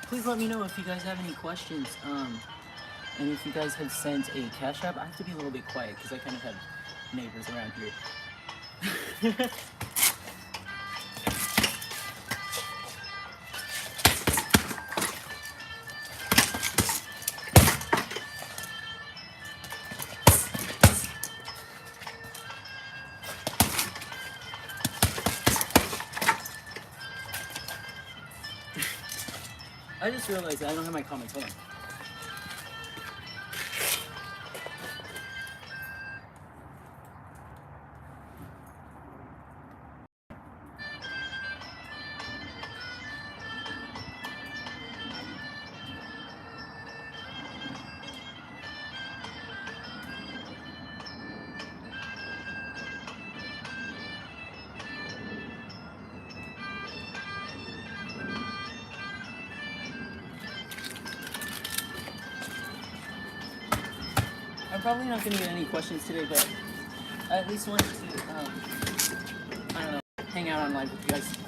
please let me know if you guys have any questions. And if you guys have sent a Cash App, I have to be a little bit quiet because I kind of have neighbors around here. I just realized I don't have my comments. Hold on. I'm probably not going to get any questions today, but I at least wanted to, I don't know, hang out online with you guys.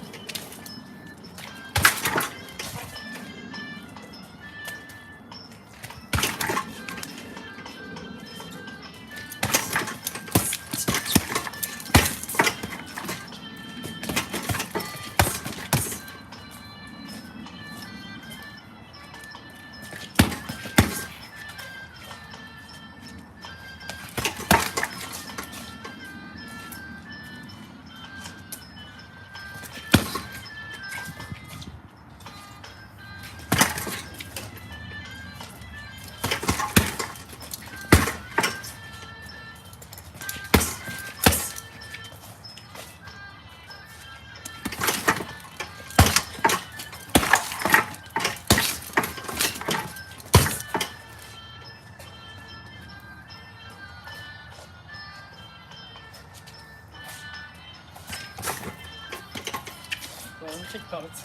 Well, let me check the comments.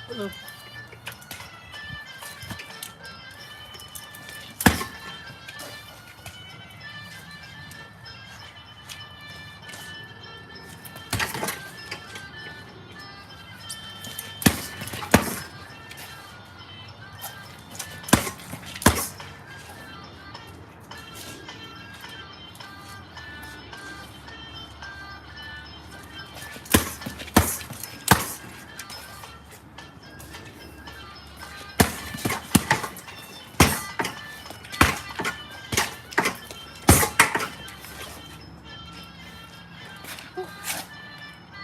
Hello.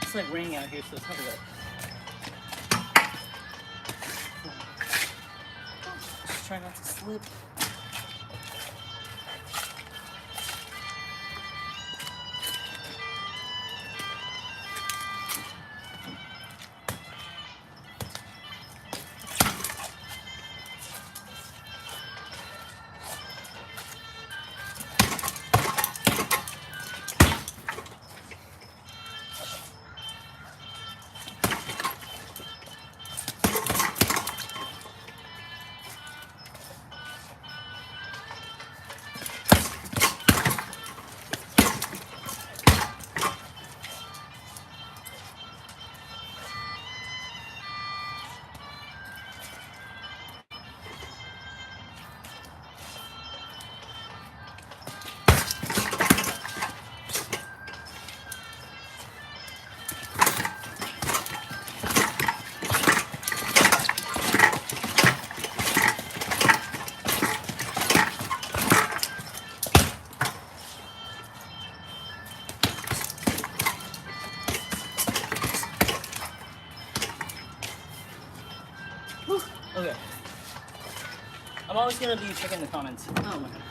It's like raining out here, so it's not bad. Just try not to slip. Okay. I'm always gonna be checking the comments. Oh my god.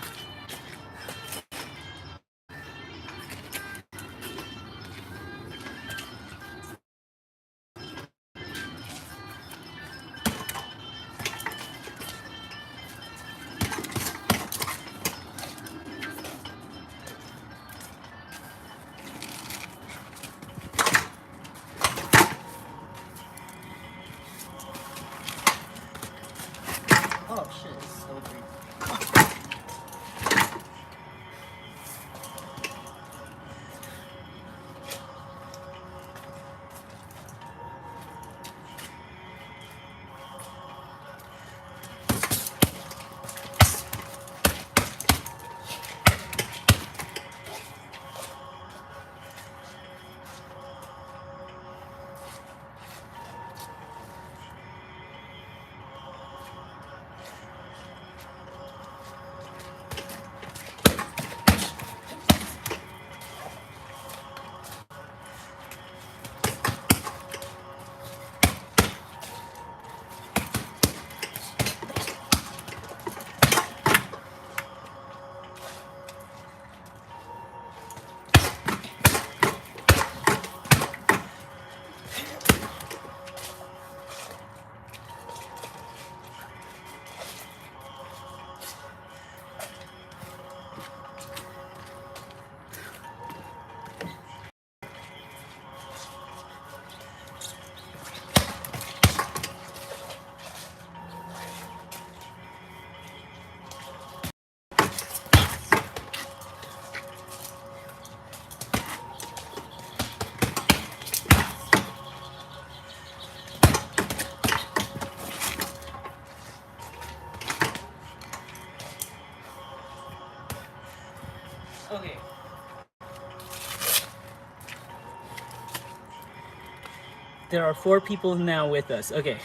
There are 4 people now with us. Okay.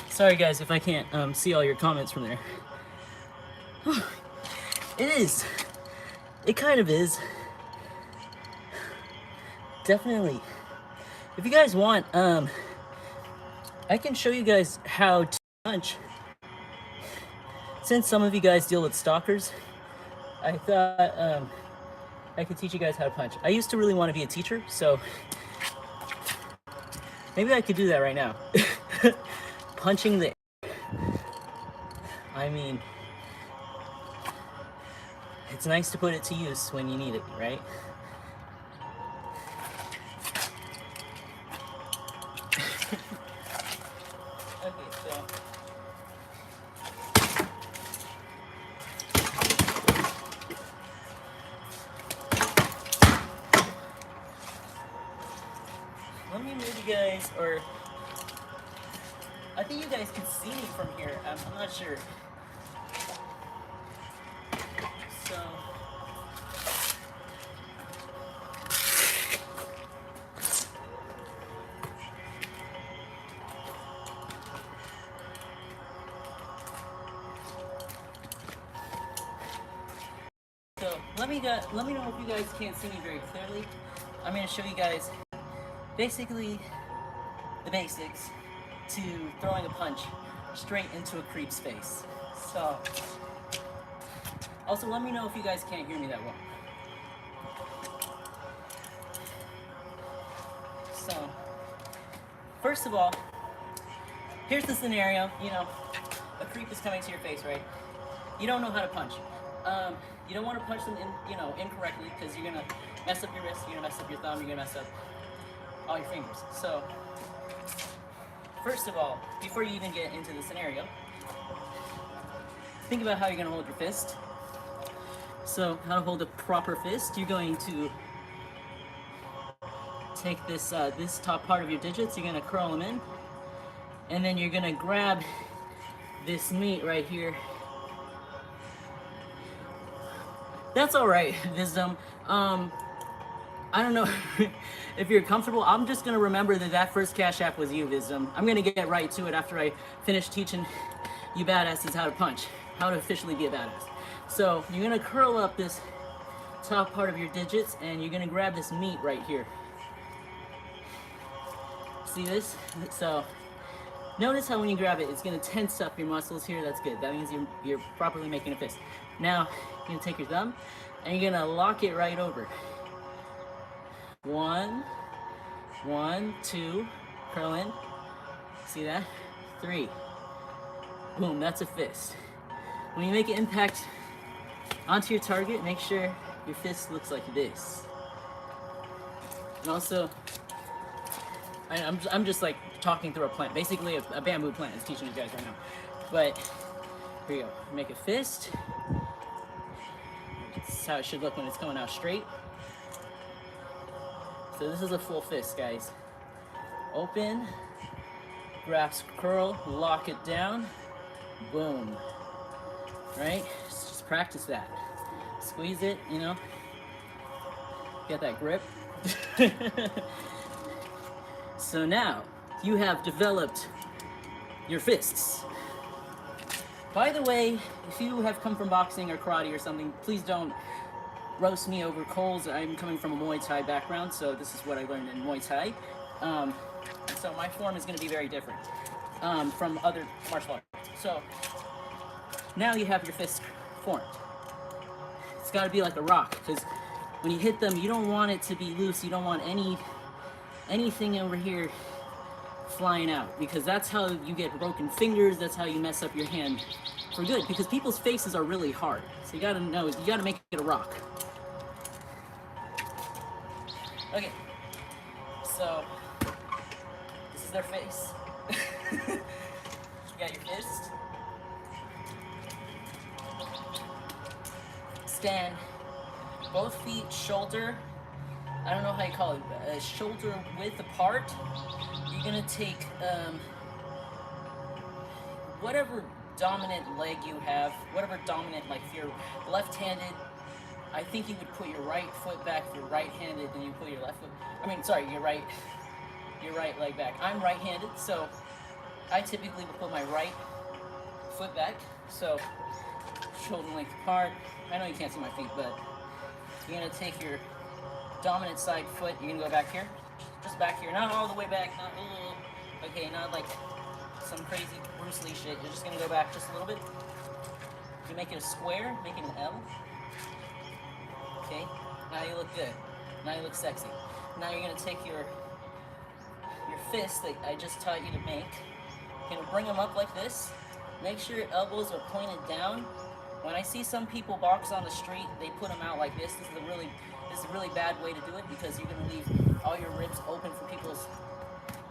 Sorry guys if I can't see all your comments from there. It is. It kind of is. Definitely. If you guys want, I can show you guys how to punch. Since some of you guys deal with stalkers, I thought I could teach you guys how to punch. I used to really want to be a teacher, so maybe I could do that right now. Punching the air. I mean, it's nice to put it to use when you need it, right? Okay, so let me move you guys, or I think you guys can see me from here. I'm not sure. So let me know if you guys can't see me very clearly. I'm going to show you guys basically the basics to throwing a punch straight into a creep's face. So, also let me know if you guys can't hear me that well. So, first of all, here's the scenario. You know, a creep is coming to your face, right? You don't know how to punch. You don't want to punch them incorrectly, because you're gonna mess up your wrist, you're gonna mess up your thumb, you're gonna mess up all your fingers. So, first of all, before you even get into the scenario, think about how you're gonna hold your fist. So, how to hold a proper fist? You're going to take this this top part of your digits. You're gonna curl them in, and then you're gonna grab this meat right here. That's all right, Wisdom. I don't know if you're comfortable. I'm just gonna remember that first Cash App was you, Wisdom. I'm gonna get right to it after I finish teaching you badasses how to punch, how to officially be a badass. So you're gonna curl up this top part of your digits, and you're gonna grab this meat right here. See this? So notice how when you grab it, it's gonna tense up your muscles here. That's good. That means you're properly making a fist. Now, you're gonna take your thumb, and you're gonna lock it right over. 1, 2, curl in. See that? 3. Boom, that's a fist. When you make an impact onto your target, make sure your fist looks like this. And also, I'm just like talking through a plant, basically a bamboo plant is teaching you guys right now. But here you go, make a fist. This is how it should look when it's coming out straight. So this is a full fist, guys. Open, grasp, curl, lock it down, boom. Right? Just practice that. Squeeze it, you know. Get that grip. So now, you have developed your fists. By the way, if you have come from boxing or karate or something, please don't roast me over coals. I'm coming from a Muay Thai background, so this is what I learned in Muay Thai. So my form is going to be very different from other martial arts. So now you have your fist formed. It's got to be like a rock, because when you hit them, you don't want it to be loose. You don't want anything over here flying out, because that's how you get broken fingers. That's how you mess up your hand for good, because people's faces are really hard. So you gotta know, you gotta make it a rock. Okay, so this is their face. You got your fist. Stand both feet shoulder, I don't know how you call it, shoulder width apart. You're gonna take whatever dominant leg you have, whatever dominant, like if you're left-handed, I think you would put your right foot back if you're right-handed, and you put your left foot. I mean, sorry, your right leg back. I'm right-handed, so I typically would put my right foot back. So shoulder length apart. I know you can't see my feet, but you're gonna take your dominant side foot. You're gonna go back here, just back here, not all the way back. Not okay, not like some crazy Bruce Lee shit. You're just gonna go back just a little bit. You make it a square, make it an L. Okay, now you look good. Now you look sexy. Now you're gonna take your fist that I just taught you to make. You're gonna bring them up like this. Make sure your elbows are pointed down. When I see some people box on the street, they put them out like this. This is a really bad way to do it because you're gonna leave all your ribs open for people's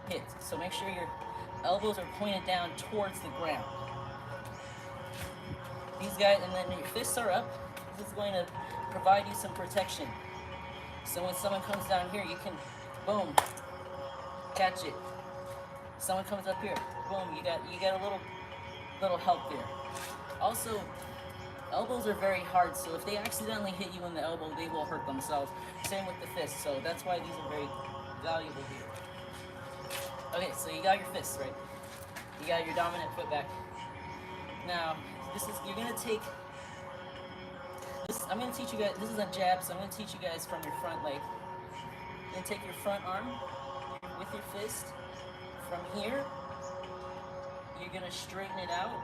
hits. So make sure your elbows are pointed down towards the ground. These guys, and then your fists are up. This is going to provide you some protection. So when someone comes down here, you can, boom, catch it. Someone comes up here, boom, you got a little help there. Also, elbows are very hard, so if they accidentally hit you in the elbow, they will hurt themselves. Same with the fists, so that's why these are very valuable here. Okay, so you got your fists, right? You got your dominant foot back. Now, you're gonna take this. I'm gonna teach you guys. This is a jab, so I'm gonna teach you guys from your front leg. You're gonna take your front arm with your fist. From here, you're gonna straighten it out.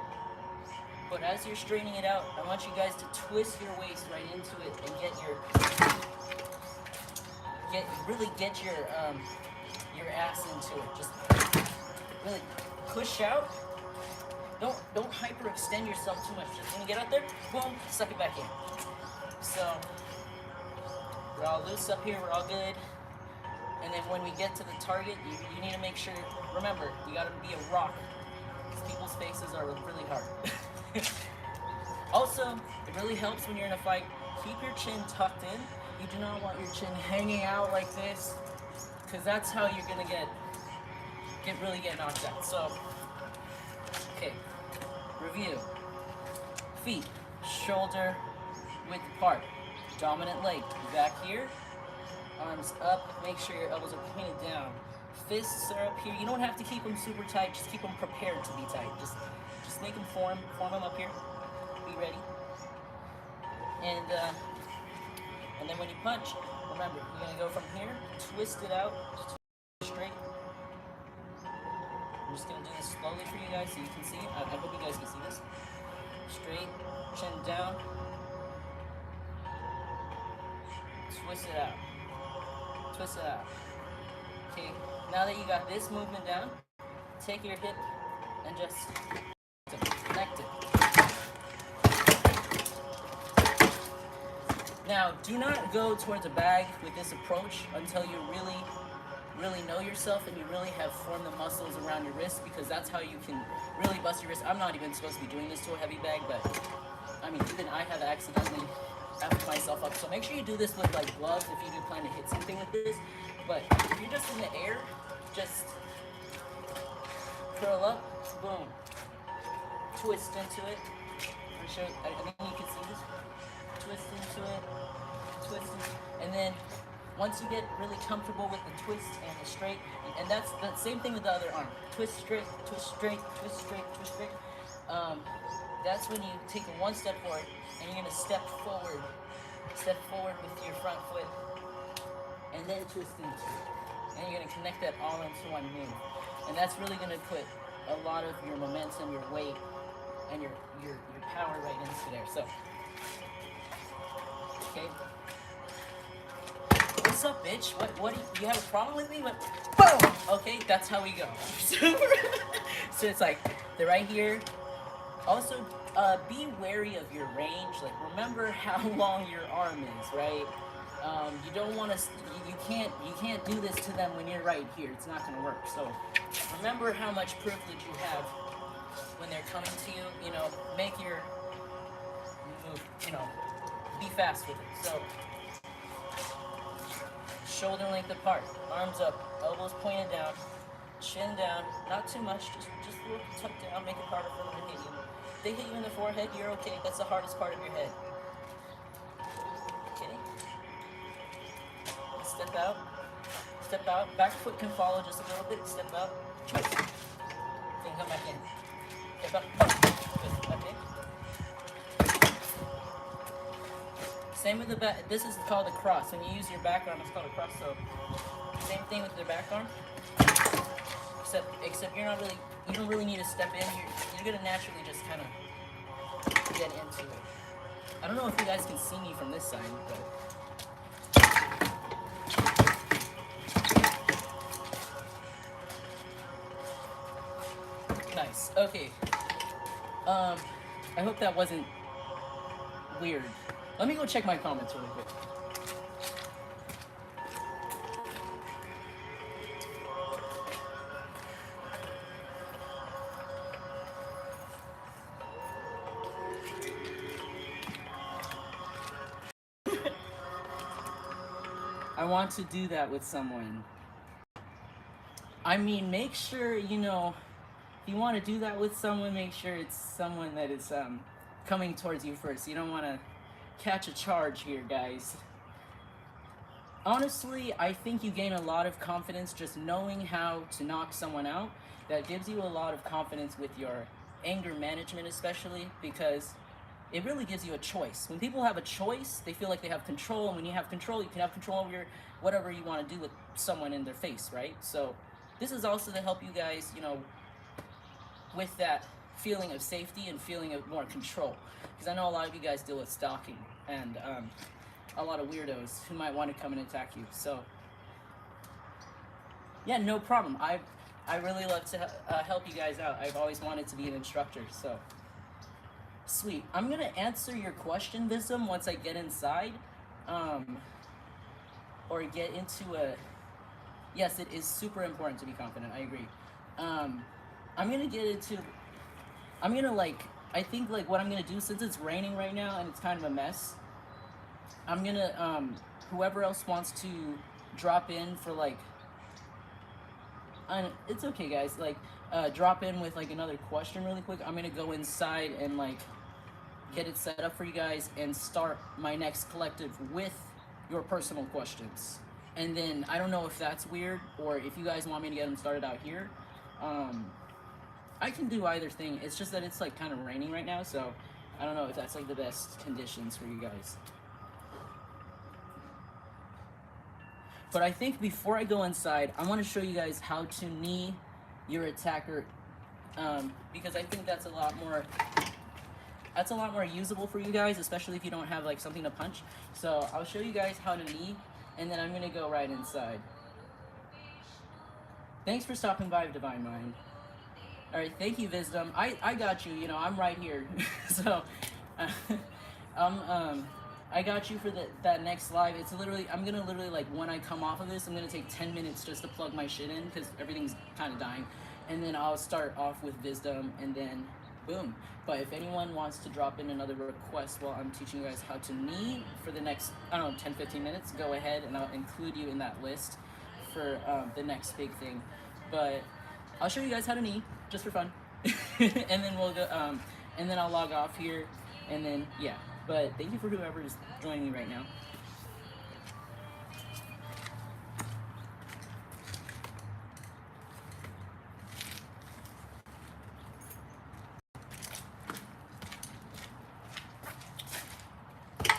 But as you're straightening it out, I want you guys to twist your waist right into it and really get your ass into it. Just really push out. Don't hyperextend yourself too much. Just when you get out there, boom, suck it back in. So we're all loose up here, we're all good. And then when we get to the target, you need to make sure, remember, you gotta be a rock. Because people's faces are really hard. Also, it really helps when you're in a fight, keep your chin tucked in. You do not want your chin hanging out like this, because that's how you're gonna really get knocked out. So, okay, review. Feet, shoulder width apart. Dominant leg, back here. Arms up, make sure your elbows are pointed down. Fists are up here. You don't have to keep them super tight, just keep them prepared to be tight. Just make them form them up here. Be ready. And then when you punch, remember, you're gonna go from here, twist it out, straight. I'm just gonna do this slowly for you guys so you can see it. I hope you guys can see this. Straight, chin down, twist it out. Twist it out. Okay, now that you got this movement down, take your hip and just connect it. Now, do not go towards a bag with this approach until you really know yourself and you really have formed the muscles around your wrist, because that's how you can really bust your wrist. I'm not even supposed to be doing this to a heavy bag, but I mean, even I have accidentally effed myself up. So make sure you do this with like gloves if you do plan to hit something with this. But if you're just in the air, just curl up, boom, twist into it. I think you can see this. Twist into it, twist into it. And then once you get really comfortable with the twist and the straight, and that's the same thing with the other arm. Twist straight, twist straight, twist straight, twist straight. That's when you take it one step forward and you're gonna step forward with your front foot and then twist into it. And you're gonna connect that all into one move. And that's really gonna put a lot of your momentum, your weight, and your power right into there. So, okay. What's up, bitch? What do you have a problem with me? What? Boom! Okay, that's how we go. So it's like, they're right here. Also, be wary of your range. Like, remember how long your arm is, right? You don't want to. You can't do this to them when you're right here. It's not going to work. So, remember how much privilege you have when they're coming to you. You know, make your move. You know, be fast with it. So, shoulder length apart, arms up, elbows pointed down, chin down. Not too much. Just a little tucked down. Make it harder for them to hit you. If they hit you in the forehead, you're okay. That's the hardest part of your head. step out, step out. Back foot can follow just a little bit. Step out, twist. Then come back in. Step out, twist, back in. Same with the back. This is called a cross. When you use your back arm, it's called a cross. So same thing with the back arm. Except you're not really, you don't really need to step in. You're gonna naturally just kind of get into it. I don't know if you guys can see me from this side, but nice. Okay. I hope that wasn't weird. Let me go check my comments really quick. I want to do that with someone. I mean, make sure, you know, if you want to do that with someone, make sure it's someone that is coming towards you first. You don't want to catch a charge here, guys. Honestly, I think you gain a lot of confidence just knowing how to knock someone out. That gives you a lot of confidence with your anger management, especially because it really gives you a choice. When people have a choice, they feel like they have control, and when you have control, you can have control over your whatever you want to do with someone in their face, right? So this is also to help you guys, you know, with that feeling of safety and feeling of more control. Because I know a lot of you guys deal with stalking and a lot of weirdos who might want to come and attack you. So yeah, no problem. I really love to help you guys out. I've always wanted to be an instructor, so sweet. I'm gonna answer your question, Wisdom, once I get inside, or get into a. Yes, it is super important to be confident. I agree. I'm gonna get into. I'm gonna I think what I'm gonna do, since it's raining right now and it's kind of a mess. I'm gonna whoever else wants to drop in for it's okay, guys. Drop in with another question really quick. I'm gonna go inside and get it set up for you guys and start my next collective with your personal questions. And then I don't know if that's weird or if you guys want me to get them started out here. I can do either thing. It's just that it's kind of raining right now, so I don't know if that's the best conditions for you guys. But I think before I go inside, I want to show you guys how to knee your attacker, because I think that's a lot more usable for you guys, especially if you don't have something to punch. So I'll show you guys how to knee, and then I'm gonna go right inside. Thanks for stopping by, Divine Mind. All right, thank you, Wisdom. I got you. You know, I'm right here. So I got you for that next live. It's literally, I'm gonna literally when I come off of this, I'm gonna take 10 minutes just to plug my shit in because everything's kind of dying, and then I'll start off with Wisdom, and then boom. But if anyone wants to drop in another request while I'm teaching you guys how to knee for the next, I don't know, 10-15 minutes, go ahead and I'll include you in that list for the next big thing. But I'll show you guys how to knee just for fun, and then we'll go, and then I'll log off here, and then yeah. But thank you for whoever is joining me right now.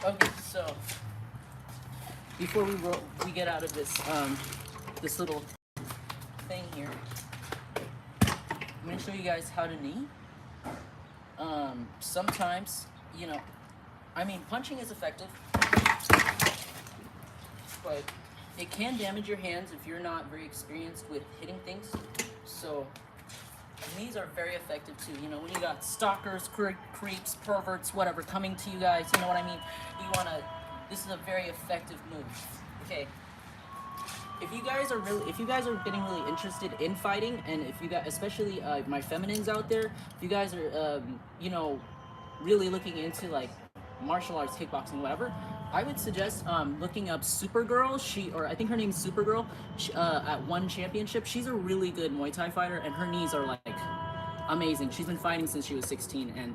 Okay, so before we get out of this this little thing here, I'm gonna show you guys how to knee. Sometimes, you know, I mean, punching is effective, but it can damage your hands if you're not very experienced with hitting things. So knees are very effective too. You know, when you got stalkers, creeps, perverts, whatever, coming to you guys, you know what I mean? This is a very effective move. Okay. If you guys are getting really interested in fighting, and if you guys, especially my feminines out there, if you guys are, you know, really looking into martial arts, kickboxing, whatever, I would suggest looking up Supergirl. I think her name's Supergirl. At One Championship, she's a really good Muay Thai fighter, and her knees are amazing. She's been fighting since she was 16, and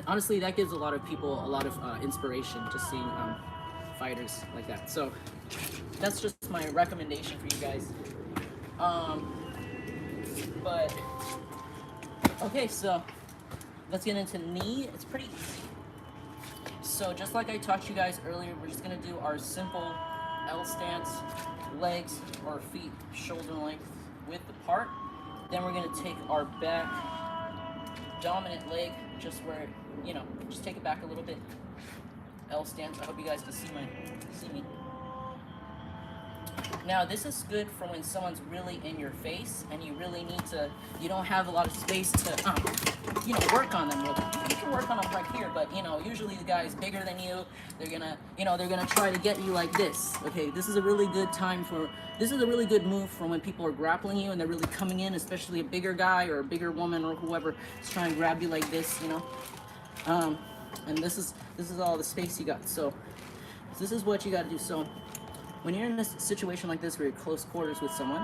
honestly, that gives a lot of people a lot of inspiration, just seeing fighters like that. So that's just my recommendation for you guys. But okay, so let's get into knee. It's pretty easy. So just like I taught you guys earlier, we're just gonna do our simple L stance, legs or feet shoulder length width apart. Then we're gonna take our back dominant leg just where, you know, just take it back a little bit. L stance. I hope you guys can see me. Now this is good for when someone's really in your face and you really need to, you don't have a lot of space to, you know, work on them. You can work on them right here, but you know, usually the guy's bigger than you. They're gonna, you know, they're gonna try to get you like this. Okay, this is a really good time for, this is a really good move for when people are grappling you and they're really coming in, especially a bigger guy or a bigger woman or whoever is trying to grab you like this, you know. And this is all the space you got. So this is what you got to do. So when you're in a situation like this where you're close quarters with someone,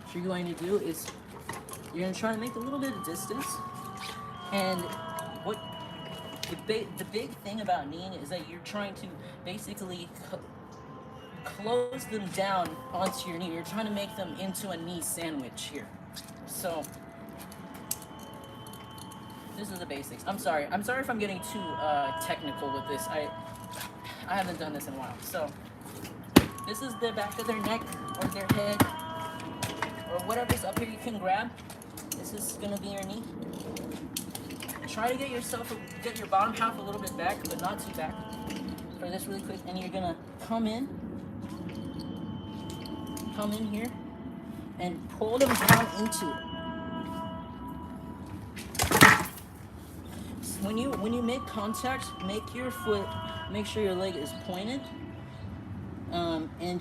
what you're going to do is you're going to try to make a little bit of distance. And what the big thing about kneeing is that you're trying to basically close them down onto your knee. You're trying to make them into a knee sandwich here. So this is the basics. I'm sorry if I'm getting too technical with this. I haven't done this in a while. So this is the back of their neck or their head or whatever's up here you can grab. This is gonna be your knee. Try to get your bottom half a little bit back, but not too back for this really quick. And you're gonna come in here and pull them down into it. When you make contact, make sure your leg is pointed, and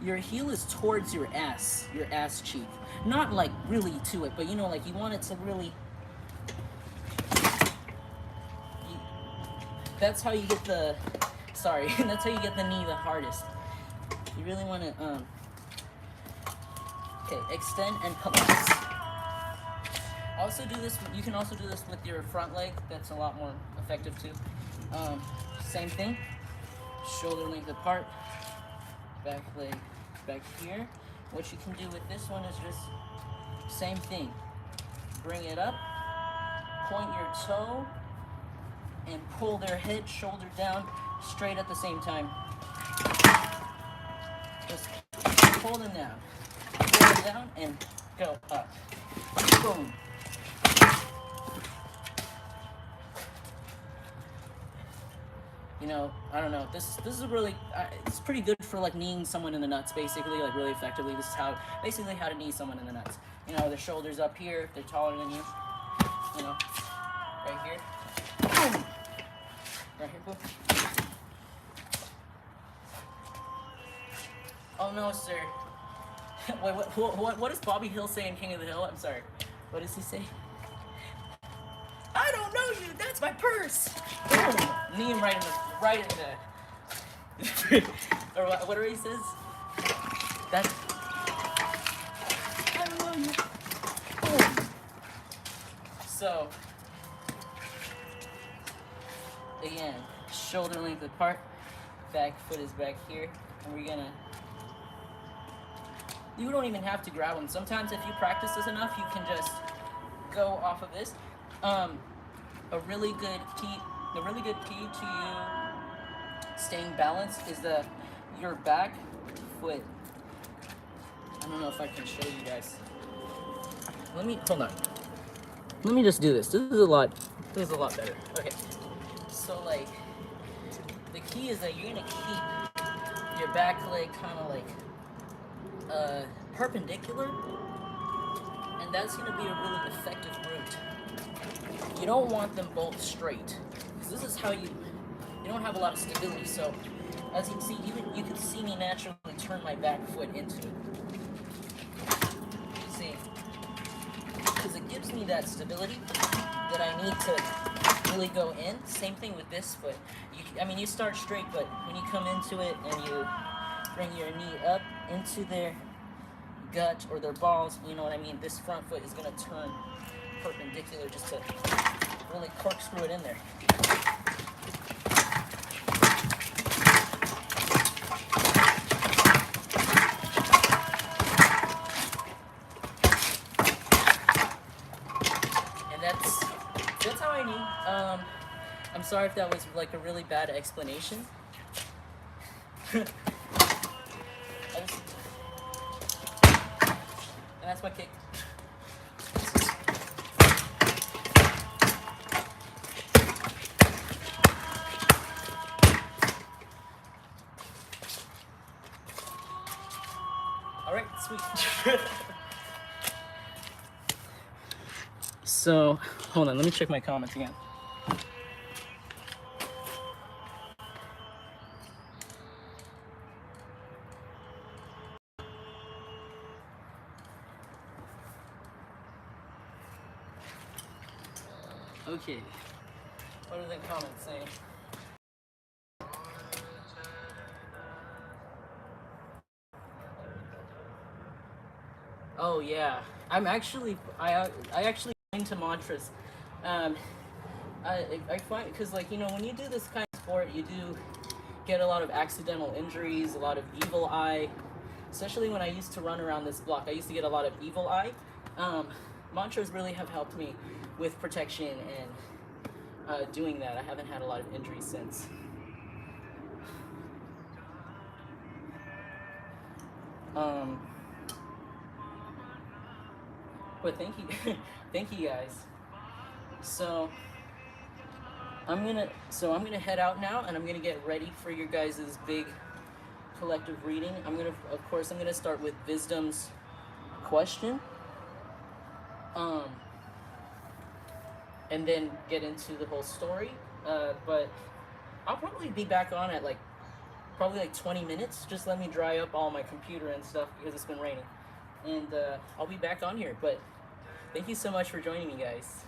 your heel is towards your ass cheek. Not like really to it, but you know, like you want it to really. That's how you get the. Sorry, that's how you get the knee the hardest. You really want to. Okay, extend and collapse. Also do this. You can also do this with your front leg. That's a lot more effective too. Same thing. Shoulder length apart. Back leg back here. What you can do with this one is just same thing. Bring it up. Point your toe and pull their head, shoulder down, straight at the same time. Just pull them down. Pull them down and go up. Boom. You know, I don't know. This is really, it's pretty good for like kneeing someone in the nuts, basically, like really effectively. This is basically how to knee someone in the nuts. You know, their shoulders up here, if they're taller than you. You know, right here. Boom. Right here, boom. Oh no, sir. Wait, what does Bobby Hill say in King of the Hill? I'm sorry. What does he say? I don't know you. That's my purse. Boom. Knee him right in the. Or whatever he says. That's. I don't know you. Boom. So. Again, shoulder length apart. Back foot is back here, and we're gonna. You don't even have to grab them. Sometimes if you practice this enough, you can just go off of this. A really good key to you staying balanced is your back foot. I don't know if I can show you guys. Hold on. Let me just do this. This is a lot better. Okay. So like, the key is that you're gonna keep your back leg kind of like perpendicular, and that's going to be a really effective route. You don't want them both straight, because this is how you don't have a lot of stability. So as you can see, you can see me naturally turn my back foot into it. See, because it gives me that stability that I need to really go in. Same thing with this foot. You start straight, but when you come into it and you bring your knee up into their gut or their balls, you know what I mean? This front foot is going to turn perpendicular just to really corkscrew it in there. sorry if that was like a really bad explanation. And that's my kick. All right, sweet. So, hold on, let me check my comments again. Okay, what are the comments saying? Oh yeah, I actually into mantras. Um, I find, because like, you know, when you do this kind of sport, you do get a lot of accidental injuries, a lot of evil eye. Especially when I used to run around this block, I used to get a lot of evil eye. Mantras really have helped me with protection and doing that. I haven't had a lot of injuries since. But thank you, thank you guys. So I'm gonna head out now, and I'm gonna get ready for your guys' big collective reading. I'm gonna start with Wisdom's question, and then get into the whole story. But I'll probably be back on at probably like 20 minutes. Just let me dry up all my computer and stuff because it's been raining, and I'll be back on here. But thank you so much for joining me, guys.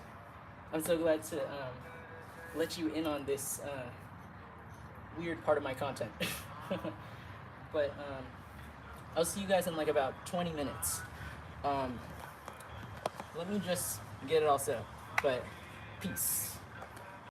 I'm so glad to let you in on this weird part of my content. But I'll see you guys in like about 20 minutes. Let me just get it all set up. But peace.